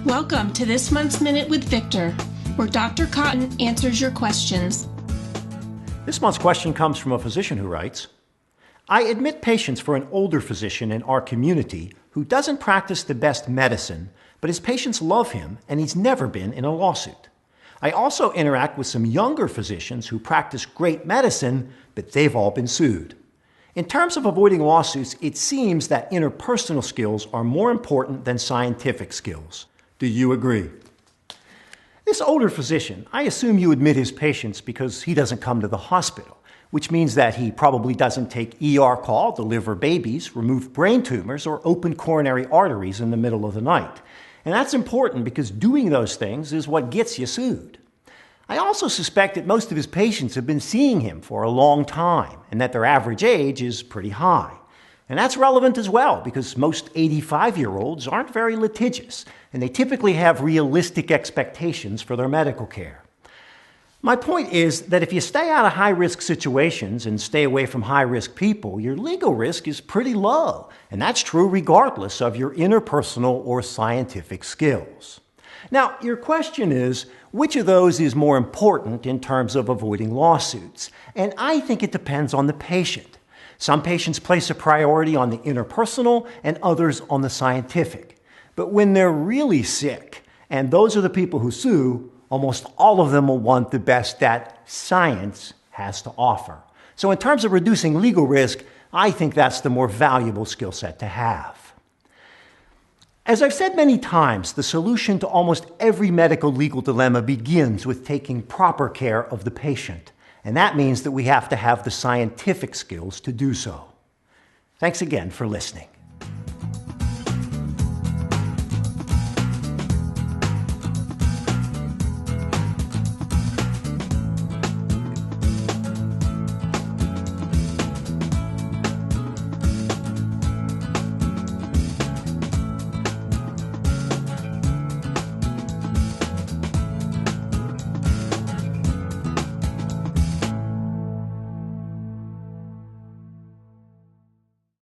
Welcome to this month's Minute with Victor, where Dr. Cotton answers your questions. This month's question comes from a physician who writes, I admit patients for an older physician in our community who doesn't practice the best medicine, but his patients love him and he's never been in a lawsuit. I also interact with some younger physicians who practice great medicine, but they've all been sued. In terms of avoiding lawsuits, it seems that interpersonal skills are more important than scientific skills. Do you agree? This older physician, I assume you admit his patients because he doesn't come to the hospital, which means that he probably doesn't take ER call, deliver babies, remove brain tumors, or open coronary arteries in the middle of the night. And that's important because doing those things is what gets you sued. I also suspect that most of his patients have been seeing him for a long time and that their average age is pretty high. And that's relevant as well because most 85-year-olds aren't very litigious and they typically have realistic expectations for their medical care. My point is that if you stay out of high-risk situations and stay away from high-risk people, your legal risk is pretty low. And that's true regardless of your interpersonal or scientific skills. Now, your question is, which of those is more important in terms of avoiding lawsuits? And I think it depends on the patient. Some patients place a priority on the interpersonal and others on the scientific. But when they're really sick, and those are the people who sue, almost all of them will want the best that science has to offer. So in terms of reducing legal risk, I think that's the more valuable skill set to have. As I've said many times, the solution to almost every medical legal dilemma begins with taking proper care of the patient. And that means that we have to have the scientific skills to do so. Thanks again for listening.